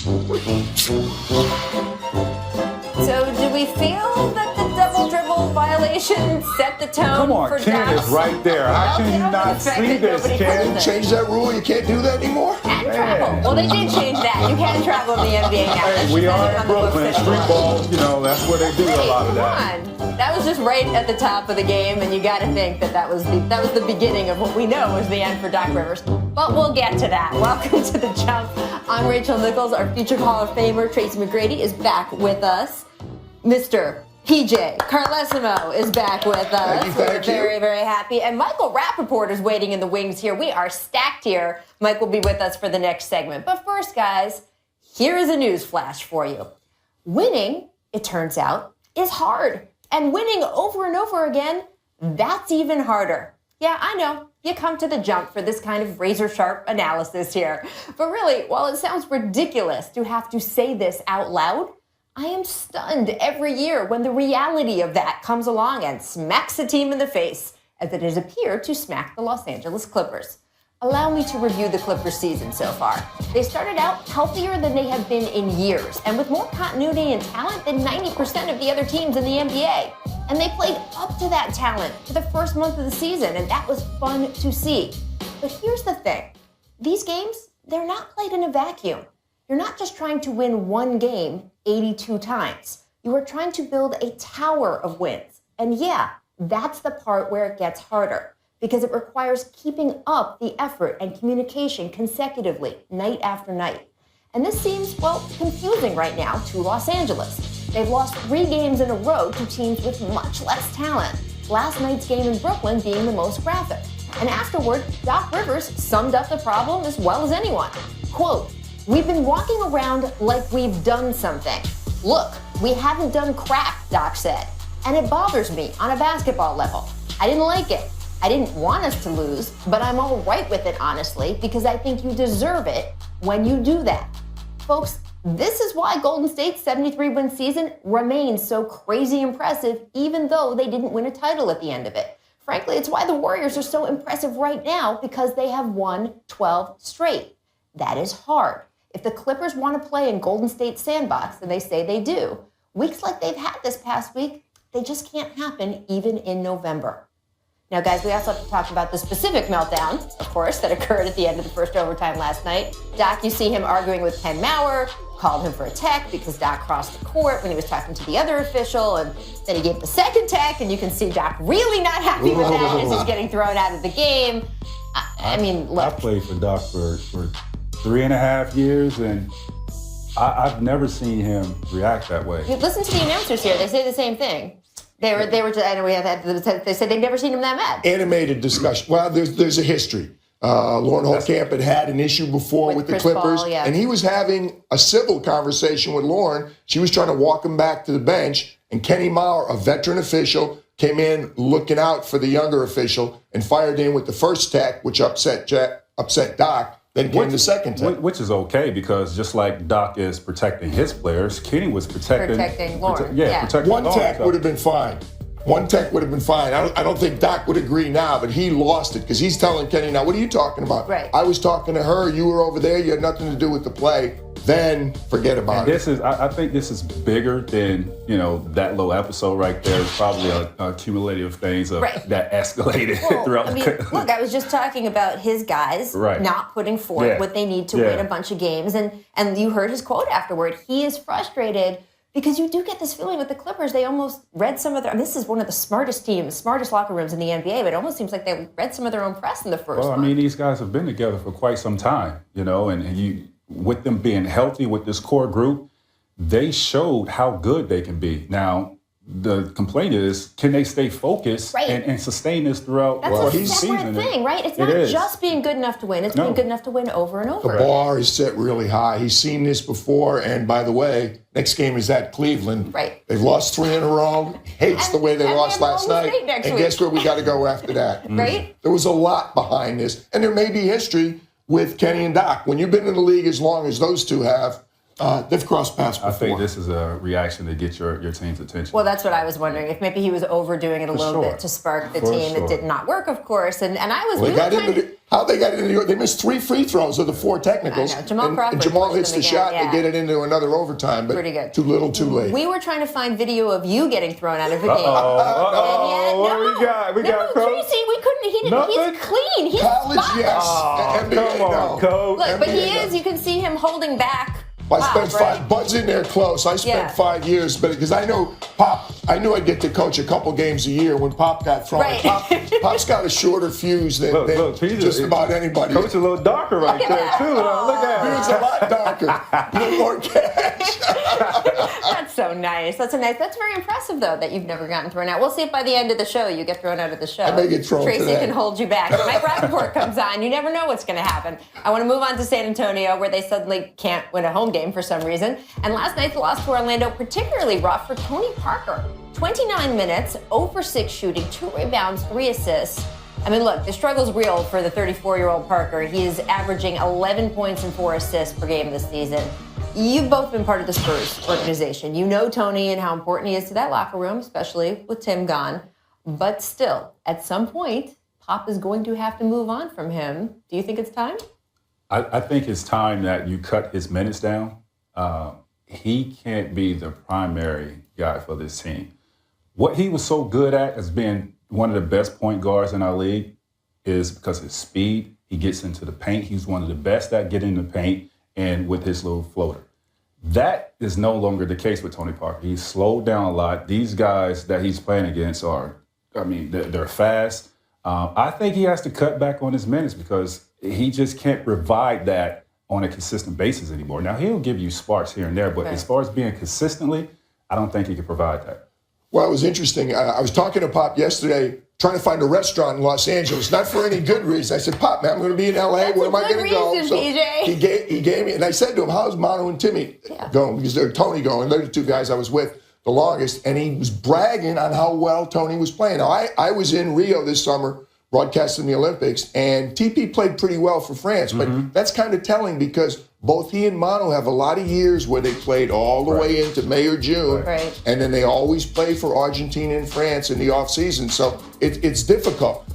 So do we feel that the double dribble violation set the tone? Come on, for Ken Doc's? is right there. How can you not see this, Ken? Change that rule? You can't do that anymore? And travel. Well, they did change that. You can travel in the NBA now. Hey, we are in Brooklyn. Street ball, that's where they do a lot of that. Come on. That was just right at the top of the game, and you got to think that was the beginning of what we know was the end for Doc Rivers. But we'll get to that. Welcome to The Jump. I'm Rachel Nichols. Our future Hall of Famer, Tracy McGrady, is back with us. Mr. PJ Carlesimo is back with us. Thank you. We're very, very happy. And Michael Rappaport is waiting in the wings here. We are stacked here. Mike will be with us for the next segment. But first, guys, here is a news flash for you. Winning, it turns out, is hard. And winning over and over again, that's even harder. Yeah, I know. You come to The Jump for this kind of razor-sharp analysis here. But really, while it sounds ridiculous to have to say this out loud, I am stunned every year when the reality of that comes along and smacks a team in the face, as it has appeared to smack the Los Angeles Clippers. Allow me to review the Clippers season so far. They started out healthier than they have been in years, and with more continuity and talent than 90% of the other teams in the NBA. And they played up to that talent for the first month of the season, and that was fun to see. But here's the thing. These games, they're not played in a vacuum. You're not just trying to win one game 82 times. You are trying to build a tower of wins. And yeah, that's the part where it gets harder, because it requires keeping up the effort and communication consecutively, night after night. And this seems, confusing right now to Los Angeles. They've lost 3 games in a row to teams with much less talent, last night's game in Brooklyn being the most graphic. And afterward, Doc Rivers summed up the problem as well as anyone. Quote, "We've been walking around like we've done something. Look, we haven't done crap," Doc said. "And it bothers me on a basketball level. I didn't like it. I didn't want us to lose, but I'm all right with it, honestly, because I think you deserve it when you do that." Folks, this is why Golden State's 73-win season remains so crazy impressive, even though they didn't win a title at the end of it. Frankly, it's why the Warriors are so impressive right now, because they have won 12 straight. That is hard. If the Clippers want to play in Golden State's sandbox, and they say they do, weeks like they've had this past week, they just can't happen even in November. Now, guys, we also have to talk about the specific meltdown, of course, that occurred at the end of the first overtime last night. Doc, you see him arguing with Ken Maurer, called him for a tech because Doc crossed the court when he was talking to the other official, and then he gave the second tech, and you can see Doc really not happy with that as he's getting thrown out of the game. I mean, look. I played for Doc for 3.5 years, and I've never seen him react that way. Listen to the announcers here. They say the same thing. They were. I know we have had. They said they've never seen him that mad. Animated discussion. Well, there's a history. Lauren Holtkamp had an issue before with the Clippers, Paul, yeah. And he was having a civil conversation with Lauren. She was trying to walk him back to the bench, and Kenny Maurer, a veteran official, came in looking out for the younger official and fired in with the first tech, which upset Doc. Then came the second tech. Which is okay, because just like Doc is protecting his players, Kenny was protecting Lauren. Protecting One Lauren. tech would have been fine. One tech would have been fine. I don't think Doc would agree now, but he lost it because he's telling Kenny, now, what are you talking about? Right. I was talking to her. You were over there. You had nothing to do with the play. Then forget about it. I think this is bigger than, that little episode right there. It's probably a cumulative things that escalated throughout the look, I was just talking about his guys not putting forth what they need to win a bunch of games. And you heard his quote afterward. He is frustrated because you do get this feeling with the Clippers. They almost read some of their... this is one of the smartest teams, smartest locker rooms in the NBA, but it almost seems like they read some of their own press in the first month. These guys have been together for quite some time, and you... with them being healthy with this core group, they showed how good they can be. Now, the complaint is, can they stay focused and sustain this throughout the season? That's a separate thing, right? It's not just being good enough to win. It's being good enough to win over and over. The bar is set really high. He's seen this before. And by the way, next game is at Cleveland. Right. They've lost 3 in a row. Hates the way they lost last night. And guess where we got to go after that? Right? There was a lot behind this. And there may be history with Kenny and Doc. When you've been in the league as long as those two have, they've crossed paths before. I think this is a reaction to get your team's attention. Well, that's what I was wondering. If maybe he was overdoing it a little bit to spark the team. It did not work, of course. And I was... How they got it into they missed 3 free throws of the 4 technicals. I know. Jamal Crawford and Jamal pushed hits them the again, shot yeah. and get it into another overtime. But Pretty good. Too little, too late. We were trying to find video of you getting thrown out of a game. What we got? We got Coach? Tracy, we couldn't. Nothing? He's clean. He's College, spotless. yes. NBA, Come on, no. Coach. Look, but he NBA, is. You can see him holding back. I Pop, spent right? 5. Bud's in there close. I spent Yeah. 5 years, but because I know Pop, I knew I'd get to coach a couple games a year when Pop got thrown. Right. Pop's got a shorter fuse than just about anybody. Coach a little darker right there, too. Look at He's a lot darker. A little more cash. That's so nice. That's very impressive, though, that you've never gotten thrown out. We'll see if by the end of the show you get thrown out of the show. I may get thrown Tracy today. can hold you back. If Mike Rappaport comes on, you never know what's going to happen. I want to move on to San Antonio, where they suddenly can't win a home game for some reason. And last night's loss to Orlando, particularly rough for Tony Parker. 29 minutes, 0 for 6 shooting, 2 rebounds, 3 assists. I mean, look, the struggle's real for the 34-year-old Parker. He is averaging 11 points and 4 assists per game this season. You've both been part of the Spurs organization. You know Tony and how important he is to that locker room, especially with Tim gone. But still, at some point, Pop is going to have to move on from him. Do you think it's time? I think it's time that you cut his minutes down. He can't be the primary guy for this team. What he was so good at as being one of the best point guards in our league is because of his speed. He gets into the paint. He's one of the best at getting in the paint and with his little floater. That is no longer the case with Tony Parker. He's slowed down a lot. These guys that he's playing against they're fast. I think he has to cut back on his minutes because he just can't provide that on a consistent basis anymore. Now, he'll give you sparks here and there, but as far as being consistently, I don't think he can provide that. Well, it was interesting. I was talking to Pop yesterday, trying to find a restaurant in Los Angeles, not for any good reason. I said, Pop, man, I'm going to be in L.A. That's Where am I going to go? reason, PJ. He gave me, and I said to him, how's Manu and Timmy going? Because they're Tony going. They're the 2 guys I was with the longest. And he was bragging on how well Tony was playing. Now, I was in Rio this summer broadcasting the Olympics, and TP played pretty well for France. But that's kind of telling because both he and Manu have a lot of years where they played all the way into May or June, and then they always play for Argentina and France in the offseason. So it's difficult.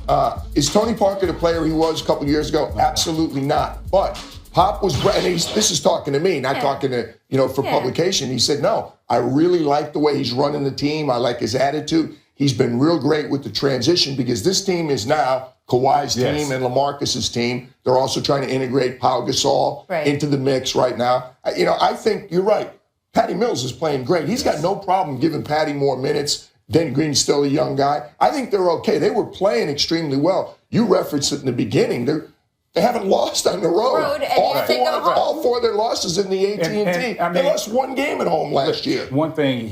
Is Tony Parker the player he was a couple years ago? Absolutely not. But Pop was, and this is talking to me, not talking to, for publication. He said, no, I really like the way he's running the team. I like his attitude. He's been real great with the transition because this team is now Kawhi's team and LaMarcus's team. They're also trying to integrate Pau Gasol into the mix right now. I think you're right. Patty Mills is playing great. He's got no problem giving Patty more minutes. Dan Green's still a young guy. I think they're okay. They were playing extremely well. You referenced it in the beginning. They haven't lost on the road. All 4 of their losses in the AT&T. They lost 1 game at home last year. One thing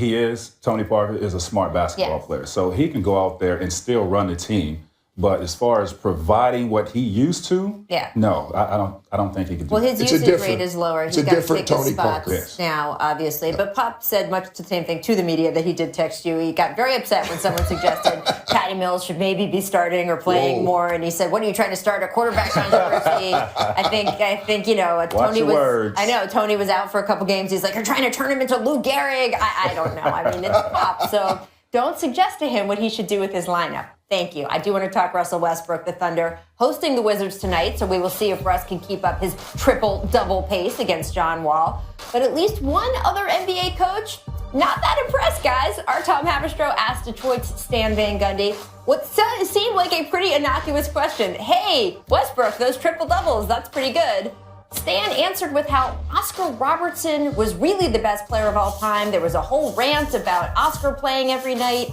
Tony Parker is a smart basketball player. So he can go out there and still run the team. But as far as providing what he used to, no, I don't think he can do Well, that. his usage rate is lower. He's got to take his Tony spots Parker. now, obviously. But Pop said much the same thing to the media that he did text you. He got very upset when someone suggested Patty Mills should maybe be starting or playing more. And he said, "What are you trying to start a quarterback controversy?" I think Tony was. Words. I know Tony was out for a couple games. He's like, "You're trying to turn him into Lou Gehrig." I don't know. I mean, it's Pop, so don't suggest to him what he should do with his lineup. Thank you. I do want to talk Russell Westbrook, the Thunder, hosting the Wizards tonight, so we will see if Russ can keep up his triple-double pace against John Wall. But at least one other NBA coach, not that impressed, guys. Our Tom Haberstroh asked Detroit's Stan Van Gundy what seemed like a pretty innocuous question. Hey, Westbrook, those triple-doubles, that's pretty good. Stan answered with how Oscar Robertson was really the best player of all time. There was a whole rant about Oscar playing every night.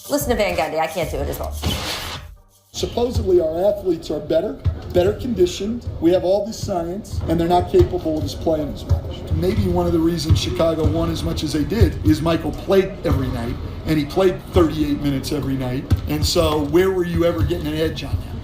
Listen to Van Gundy. I can't do it as well. Supposedly our athletes are better conditioned, we have all this science, and they're not capable of just playing as much. Maybe one of the reasons Chicago won as much as they did is Michael played every night, and he played 38 minutes every night. And so where were you ever getting an edge on him?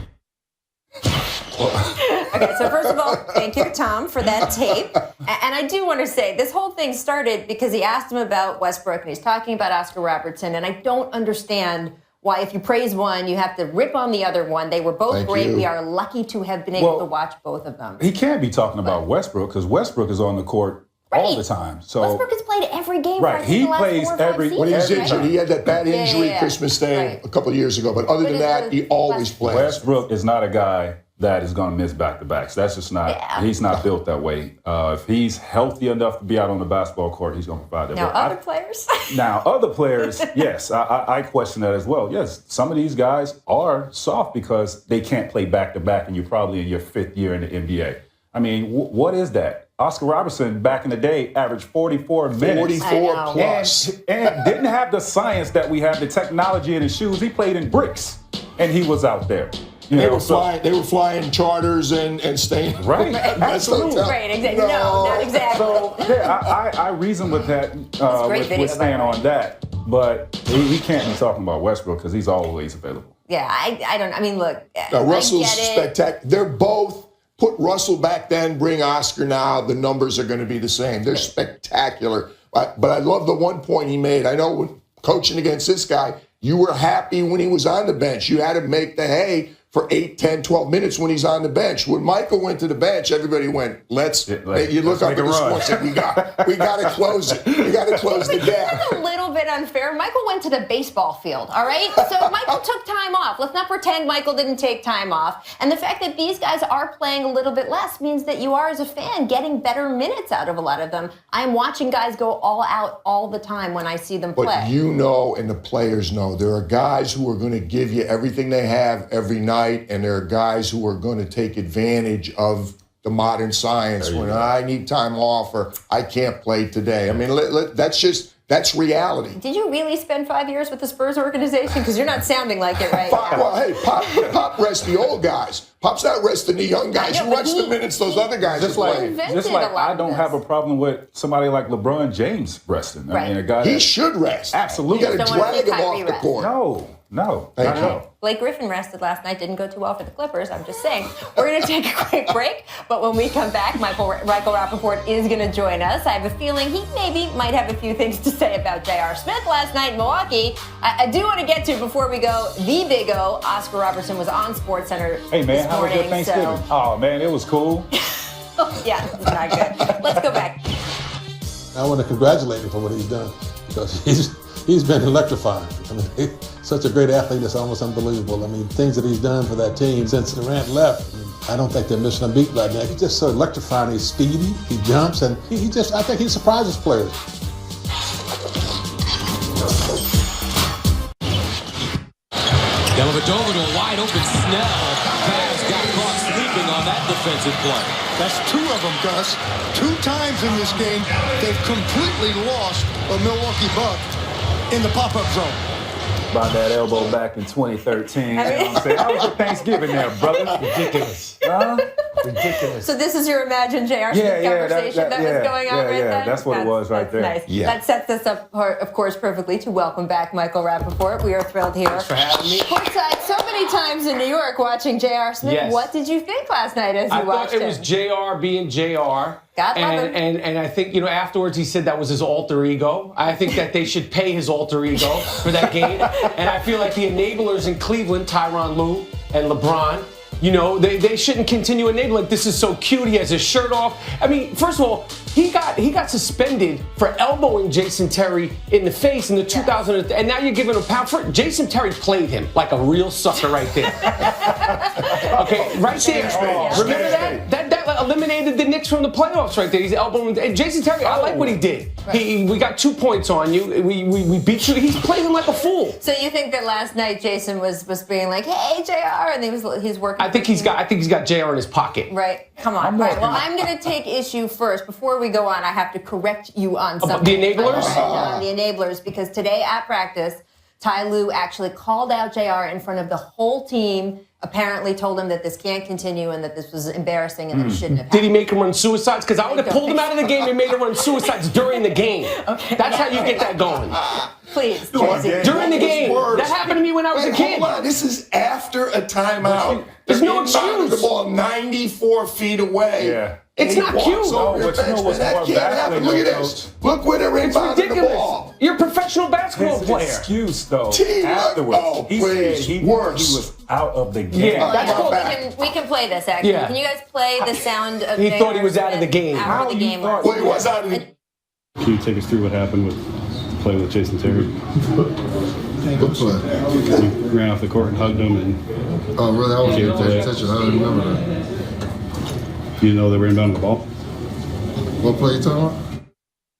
Okay, so first of all, thank you to Tom for that tape. And I do want to say, this whole thing started because he asked him about Westbrook, and he's talking about Oscar Robertson, and I don't understand why if you praise one, you have to rip on the other one. They were both great. We are lucky to have been able to watch both of them. He can't be talking about Westbrook because Westbrook is on the court all the time. So Westbrook has played every game. Right, he plays every. When he was injured, he had that bad injury Christmas Day a couple of years ago. But other than that, he always plays. Westbrook is not a guy that is going to miss back-to-backs. That's just not, he's not built that way. If he's healthy enough to be out on the basketball court, he's going to provide that. Now, other players? Now, other players, yes, I question that as well. Yes, some of these guys are soft because they can't play back-to-back, and you're probably in your 5th year in the NBA. I mean, what is that? Oscar Robertson, back in the day, averaged 44 minutes. 44 plus. And didn't have the science that we have, the technology in his shoes. He played in bricks, and he was out there. They were flying charters and staying. Right. Absolutely. Right, exactly. No, not exactly. So, yeah, I reason with that, with staying on that. But he can't be talking about Westbrook because he's always available. Yeah, I mean, look. Russell's spectacular. They're both. Put Russell back then, bring Oscar now, the numbers are going to be the same. They're spectacular. But I love the one point he made. I know when coaching against this guy, you were happy when he was on the bench. You had to make the hay for 8, 10, 12 minutes when he's on the bench. When Michael went to the bench, everybody went, you look up at the sports and we got to close it. We got to close the gap. That's a little bit unfair. Michael went to the baseball field, all right? So Michael took time off. Let's not pretend Michael didn't take time off. And the fact that these guys are playing a little bit less means that you are, as a fan, getting better minutes out of a lot of them. I'm watching guys go all out all the time when I see them play. But you know, and the players know, there are guys who are going to give you everything they have every night, and there are guys who are going to take advantage of the modern science when I need time off or I can't play today. I mean, that's reality. Did you really spend 5 years with the Spurs organization? Because you're not sounding like it right now. Well, hey, Pop rests the old guys. Pop's not resting the young guys. You watch the minutes those other guys are playing. Just like I don't have a problem with somebody like LeBron James resting. Right. I mean, a guy he should rest. Absolutely. You got to drag him off the court. No, Thank not you. at all. Blake Griffin rested last night. Didn't go too well for the Clippers. I'm just saying. We're going to take a quick break. But when we come back, Michael Rappaport is going to join us. I have a feeling he might have a few things to say about J.R. Smith last night in Milwaukee. I do want to get to, before we go, the Big O. Oscar Robertson was on SportsCenter Hey, man, this how was your morning. Thanksgiving? Oh, man, it was cool. Yeah, it's not good. Let's go back. I want to congratulate him for what he's done because he's been electrifying. I mean, he's such a great athlete, it's almost unbelievable. I mean, things that he's done for that team since Durant left, I don't think they're missing a beat right now. He's just so electrifying. He's speedy, he jumps, and I think he surprises players. Dellavedova to a wide open Snell. Cavs got caught sleeping on that defensive play. That's 2 of them, Gus. 2 times in this game, they've completely lost a Milwaukee Buck in the pop-up zone. By that elbow back in 2013. You know what I'm saying? How was your Thanksgiving there, brother? Ridiculous. Ridiculous. So this is your Imagine J.R. Smith conversation that was going on right there? Yeah, that's what it was right there. Nice. Yeah. That sets us up, of course, perfectly to welcome back Michael Rappaport. We are thrilled here. Thanks for having me. Courtside so many times in New York watching J.R. Smith. Yes. What did you think last night as you watched it was JR being JR. God love him. And I think, afterwards he said that was his alter ego. I think that they should pay his alter ego for that game. And I feel like the enablers in Cleveland, Tyronn Lue and LeBron, they shouldn't continue enabling. This is so cute. He has his shirt off. I mean, first of all, he got suspended for elbowing Jason Terry in the face in the 2000, and now you're giving him a pound for it. Jason Terry played him like a real sucker right there. Okay, right there. Remember that? That eliminated the Knicks from the playoffs right there. He's elbowing. And Jason Terry, I like what he did. Right. We got 2 points on you. We beat you. He's playing him like a fool. So you think that last night Jason was being like, "Hey, JR," and he's working. I think he's got JR in his pocket. Right. Come on. All right. Well, I'm going to take issue first. Before we go on, I have to correct you on something. The enablers? On the enablers, because today at practice, Ty Lue actually called out JR in front of the whole team, apparently told him that this can't continue and that this was embarrassing and that it shouldn't have happened. Did he make him run suicides? Because I would have pulled him out of the game and made him run suicides during the game. Okay. That's how you get that going. Please, Jesse. During the game. That happened to me when I was a kid. Hold on. This is after a timeout. There's no Inbounded excuse. the ball 94 feet away. Yeah. It's And he not walks cute. over your But you know bench. what's That more can't happen. baffling, Look at though, this. Look where they're It's inbounding the ridiculous. ball. You're a professional basketball His player. excuse, though, Team, afterwards, oh, he please, said he worse. was out of the game. Yeah. That's Well, cool. we can play this, actually. Yeah. Can you guys play the sound of He J.R. thought he was out of the Smith game. after How the you game? thought- Well, he was out of the Can you take us through what happened with play with Jason Terry? Good play. He ran off the court and hugged him, and Oh, really? I wasn't Yeah. paying attention. I don't remember that. You didn't know they were inbounding the ball? What play you talking about?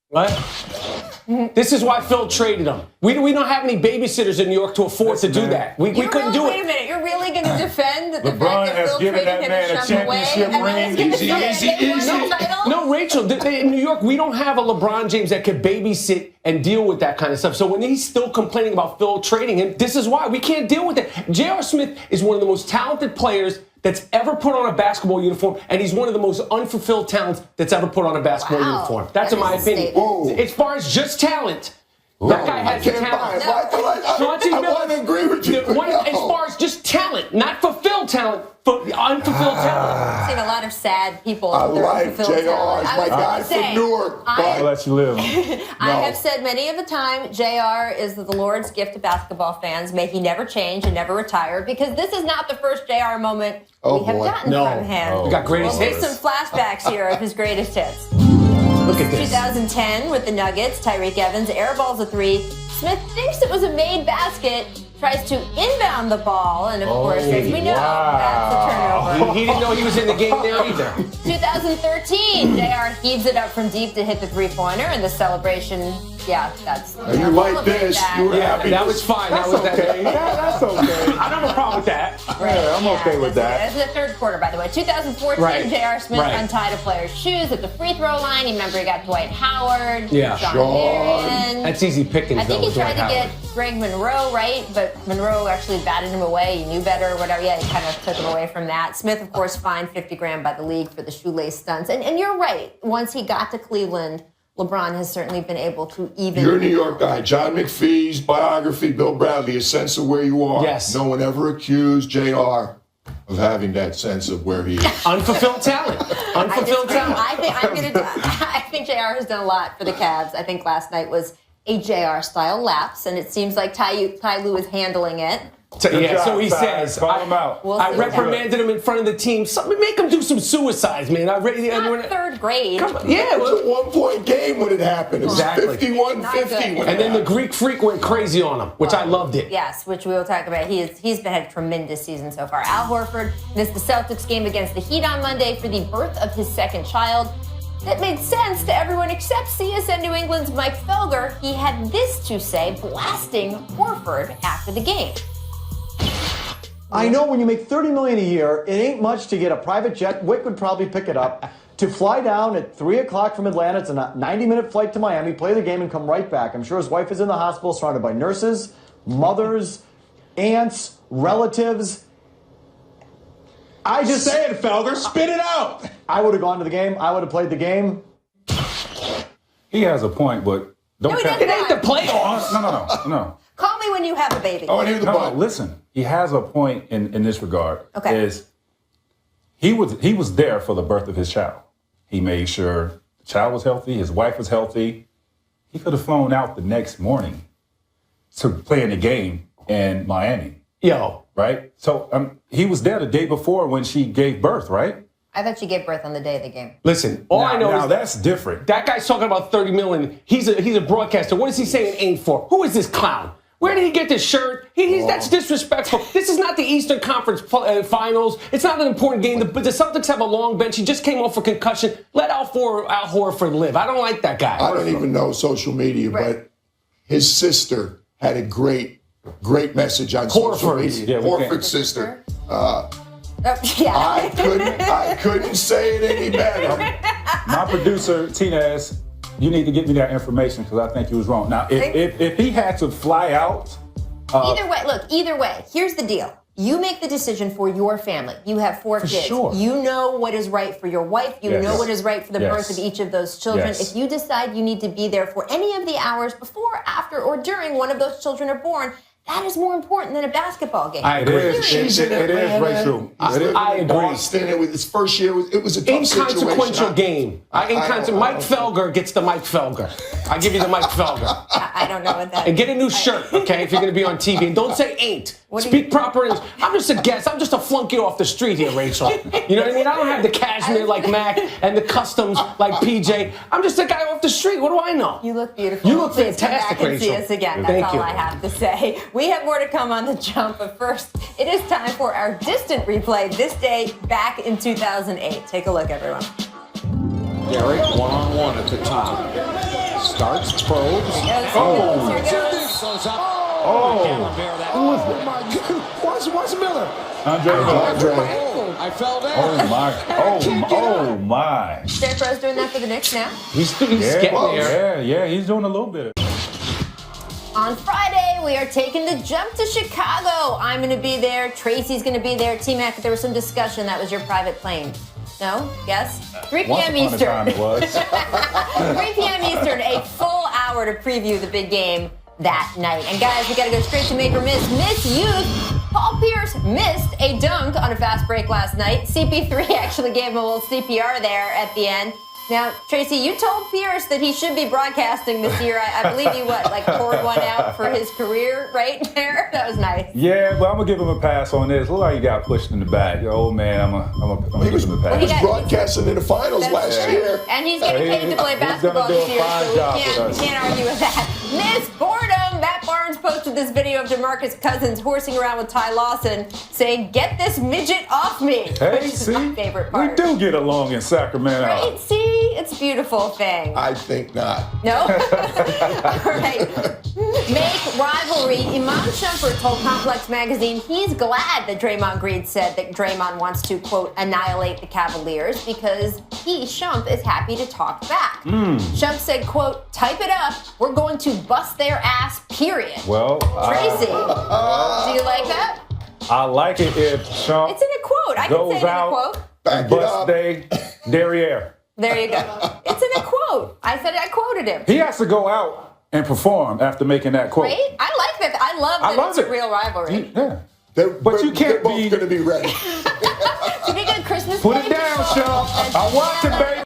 What? This is why Phil traded him. We don't have any babysitters in New York to afford to do that. We couldn't do Wait a it. minute, you're really going to defend the LeBron fact that has Phil given traded that him man a and shoved him away, championship and then ring. he's gonna say that they won the title? No, Rachel, in New York, we don't have a LeBron James that could babysit and deal with that kind of stuff. So when he's still complaining about Phil trading him, this is why. We can't deal with it. J.R. Smith is one of the most talented players that's ever put on a basketball uniform, and he's one of the most unfulfilled talents that's ever put on a basketball uniform. That's in my opinion. As far as just talent, that guy has the talent. I want to agree with you. As far as just talent, not fulfilled talent, but unfulfilled talent. I've seen a lot of sad people. I with their like unfulfilled JR. talent. He's my guy from Newark. I'll let you live. I have said many of the time, JR is the Lord's gift to basketball fans. May he never change and never retire, because this is not the first JR moment we have gotten from him. We got greatest We'll hits. see some flashbacks here of his greatest hits. Look at this. 2010 with the Nuggets, Tyreek Evans airballs a three. Smith thinks it was a made basket, tries to inbound the ball, and of course, as we know, that's a turnover. He didn't know he was in the game there either. 2013, JR heaves it up from deep to hit the three-pointer, and the celebration, that's... And you like this. You were happy. That was fine. That's okay. That's okay. I don't have a problem with that. Yeah, I'm okay with that. That's the third quarter, by the way. 2014, Right. J.R. Smith Right. untied a player's shoes at the free throw line. You remember he got Dwight Howard, Yeah. Sean Marion. That's easy pickings, I think though, he tried to Dwight get Howard. Greg Monroe, right? But Monroe actually batted him away. He knew better or whatever. Yeah, he kind of took him away from that. Smith, of course, fined $50,000 by the league for the shoelace stunts. And you're right. Once he got to Cleveland, LeBron has certainly been able to even... You're a New York guy. John McPhee's biography, Bill Bradley, A Sense of Where You Are. Yes. No one ever accused JR of having that sense of where he is. Unfulfilled talent. Unfulfilled talent. I think JR has done a lot for the Cavs. I think last night was a JR style lapse, and it seems like Ty Lue is handling it. So he Ty. says, Call him out. We'll I see. reprimanded him in front of the team. Make him do some suicides, man. Not third grade. Come on. Yeah, It was a 1-point game when it happened. It was Exactly. 51-50. and then the Greek freak went crazy on him, which I loved it. Yes, which we will talk about. He's been a tremendous season so far. Al Horford missed the Celtics game against the Heat on Monday for the birth of his second child. That made sense to everyone except CSN New England's Mike Felger. He had this to say, blasting Horford after the game. I know when you make $30 million a year, it ain't much to get a private jet. Wick would probably pick it up. To fly down at 3 o'clock from Atlanta, it's a 90-minute flight to Miami, play the game, and come right back. I'm sure his wife is in the hospital, surrounded by nurses, mothers, aunts, relatives. Say it, Felger. Spit it out. I would have gone to the game. I would have played the game. He has a point, but don't No, he count. doesn't. It ain't the playoffs. No. Call me when you have a baby. Oh, and here's the No, button. listen. He has a point in this regard. Okay. Is he was there for the birth of his child. He made sure the child was healthy, his wife was healthy. He could have flown out the next morning to play in the game in Miami, Yo. right? So he was there the day before when she gave birth, right? I thought she gave birth on the day of the game. Listen, all I know now is that's different. that guy's talking about $30 million. He's a broadcaster. What is he saying ain't for? Who is this clown? Where did he get this shirt? That's disrespectful. This is not the Eastern Conference Finals. It's not an important game. But the Celtics have a long bench. He just came off a concussion. Let Al Horford live. I don't like that guy. I don't even know social media, Right. but his sister had a great message on social Horford's. media. Yeah, we can't- Horford's sister. Yeah. I couldn't say it any better. My producer, Tinez, you need to get me that information because I think he was wrong. Now, if he had to fly out, Either way, here's the deal. You make the decision for your family. You have 4 kids. sure. You know what is right for your wife. You Yes. know what is right for the Yes. birth of each of those children. Yes. If you decide you need to be there for any of the hours before, after, or during one of those children are born, that is more important than a basketball game. I it agree. is. She's in It is Atlanta. Rachel. He's It is. living I in agree. Boston. It was his first year. It was a tough situation. Inconsequential game. Mike Felger gets the Mike Felger. I give you the Mike Felger. I don't know what that And is. get a new shirt, okay, if you're going to be on TV. And don't say ain't. What do Speak proper English. I'm just a guest. I'm just a flunky off the street here, Rachel. You know what I mean? I don't have the cashmere like Mac and the customs like PJ. I'm just a guy off the street. What do I know? You look beautiful. You look Please fantastic, come back and see Rachel. us again. That's Thank all you. I have to say. We have more to come on the jump, but first, it is time for our distant replay. This day back in 2008. Take a look, everyone. Derek, one-on-one at the top. Starts, probes. Here it goes. Goes up. Oh my God. What's Miller? Andre. I fell down. Oh my! Oh my! Derek Rose doing that for the Knicks now. He's getting there. Yeah. He's doing a little bit. On Friday, we are taking the jump to Chicago. I'm going to be there. Tracy's going to be there. T-Mac, there was some discussion. That was your private plane. No? Yes? 3 p.m. Once upon a Eastern. time it was. 3 p.m. Eastern, a full hour to preview the big game that night. And guys, we got to go straight to make or miss. Miss Youth. Paul Pierce missed a dunk on a fast break last night. CP3 actually gave him a little CPR there at the end. Now, Tracy, you told Pierce that he should be broadcasting this year. I believe you, poured one out for his career right there? That was nice. Yeah, but I'm gonna give him a pass on this. Look like he got pushed in the back. Old man, I'm gonna give him a pass. He was broadcasting in the finals That's last true. year. And he's getting paid to play He's basketball gonna do this a year, fine so job we with us. can't argue with that. Miss Boredom. Matt Barnes posted this video of DeMarcus Cousins horsing around with Ty Lawson saying, "Get this midget off me," Hey, which is see, my favorite part. we do get along in Sacramento. Right? See? It's a beautiful thing. I think not. No? All right. Make rivalry. Iman Shumpert told Complex Magazine he's glad that Draymond Green said that Draymond wants to, quote, annihilate the Cavaliers because Shump, is happy to talk back. Shump said, quote, type it up. We're going to bust their ass, period. Well, Tracy, do you like that? I like it if Shump It's in a quote. I can say goes it in a out quote. Back it bust up. they derriere. There you go. It's in a quote. I said I quoted him. He has to go out and perform after making that quote. Right? I like that. I love that it's a real rivalry. Yeah. But you can't they're both be- going to be ready. Speaking of Christmas Put it games, down, Shump. I watch it,